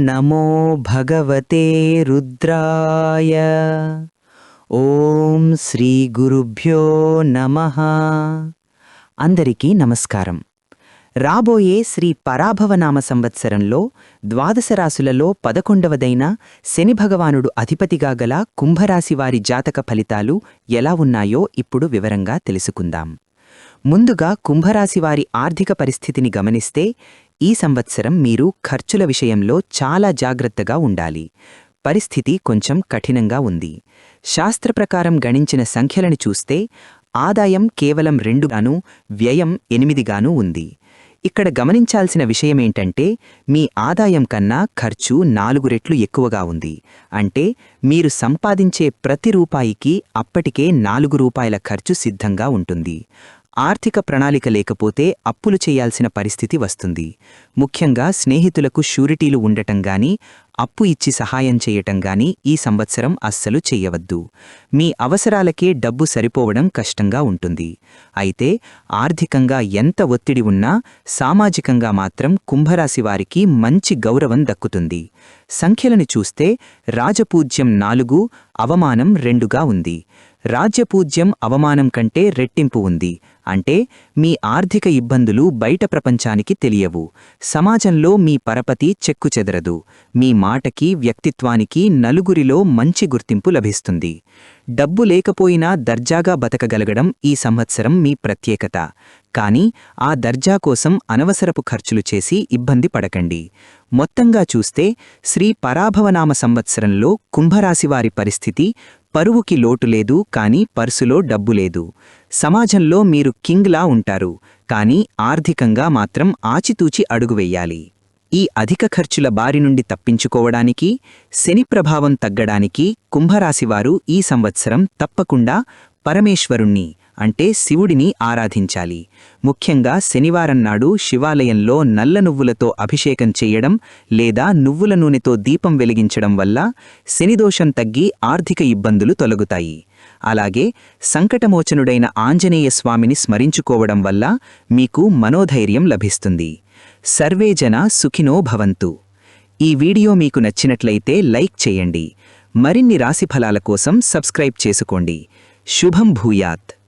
నమో భగవతే రుద్రాయ. ఓం శ్రీ గురుభ్యో నమః. అందరికీ నమస్కారం. రాబోయే శ్రీ పరాభవనామ సంవత్సరంలో ద్వాదశ రాశులలో 11వదైన శని భగవానుడు అధిపతిగా గల కుంభరాశివారి జాతక ఫలితాలు ఎలా ఉన్నాయో ఇప్పుడు వివరంగా తెలుసుకుందాం. ముందుగా కుంభరాశివారి ఆర్థిక పరిస్థితిని గమనిస్తే ఈ సంవత్సరం మీరు ఖర్చుల విషయంలో చాలా జాగ్రత్తగా ఉండాలి. పరిస్థితి కొంచెం కఠినంగా ఉంది. శాస్త్రప్రకారం గణించిన సంఖ్యలను చూస్తే ఆదాయం కేవలం 2గాను, వ్యయం 8గాను ఉంది. ఇక్కడ గమనించాల్సిన విషయమేంటంటే మీ ఆదాయం కన్నా ఖర్చు 4 రెట్లు ఎక్కువగా ఉంది. అంటే మీరు సంపాదించే ప్రతి రూపాయికి అప్పటికే 4 రూపాయల ఖర్చు సిద్ధంగా ఉంటుంది. ఆర్థిక ప్రణాళిక లేకపోతే అప్పులు చేయాల్సిన పరిస్థితి వస్తుంది. ముఖ్యంగా స్నేహితులకు షూరిటీలు ఉండటం గానీ, అప్పు ఇచ్చి సహాయం చేయటం గానీ ఈ సంవత్సరం అస్సలు చెయ్యవద్దు. మీ అవసరాలకే డబ్బు సరిపోవడం కష్టంగా ఉంటుంది. అయితే ఆర్థికంగా ఎంత ఒత్తిడి ఉన్నా సామాజికంగా మాత్రం కుంభరాశి వారికి మంచి గౌరవం దక్కుతుంది. సంఖ్యలను చూస్తే రాజపూజ్యం 4, అవమానం 2గా ఉంది. రాజ్యపూజ్యం అవమానం కంటే రెట్టింపు ఉంది. అంటే మీ ఆర్థిక ఇబ్బందులు బయట ప్రపంచానికి తెలియవు. సమాజంలో మీ పరపతి చెక్కుచెదరదు. మీ మాటకి, వ్యక్తిత్వానికి నలుగురిలో మంచి గుర్తింపు లభిస్తుంది. డబ్బు లేకపోయినా దర్జాగా బతకగలగడం ఈ సంవత్సరం మీ ప్రత్యేకత. కానీ ఆ దర్జా కోసం అనవసరపు ఖర్చులు చేసి ఇబ్బంది పడకండి. మొత్తంగా చూస్తే శ్రీ పరాభవనామ సంవత్సరంలో కుంభరాశివారి పరిస్థితి పరువుకి లోటు లేదు, కానీ పర్సులో డబ్బు లేదు. సమాజంలో మీరు కింగ్లా ఉంటారు, కానీ ఆర్థికంగా మాత్రం ఆచితూచి అడుగు వెయ్యాలి. ఈ అధిక ఖర్చుల బారి నుండి తప్పించుకోవడానికి, శని ప్రభావం తగ్గడానికి కుంభరాశివారు ఈ సంవత్సరం తప్పకుండా పరమేశ్వరుణ్ణి అంటే శివుడిని ఆరాధించాలి. ముఖ్యంగా శనివారం నాడు శివాలయంలో నల్ల నువ్వులతో అభిషేకం చేయడం లేదా నువ్వుల నూనెతో దీపం వెలిగించడం వల్ల శనిదోషం తగ్గి ఆర్థిక ఇబ్బందులు తొలగుతాయి. అలాగే సంకటమోచనుడైన ఆంజనేయ స్వామిని స్మరించుకోవడం వల్ల మీకు మనోధైర్యం లభిస్తుంది. సర్వే జనా సుఖినో భవంతు. ఈ వీడియో మీకు నచ్చినట్లయితే లైక్ చేయండి. మరిన్ని రాశిఫలాల కోసం సబ్స్క్రైబ్ చేసుకోండి. శుభం భూయాత్.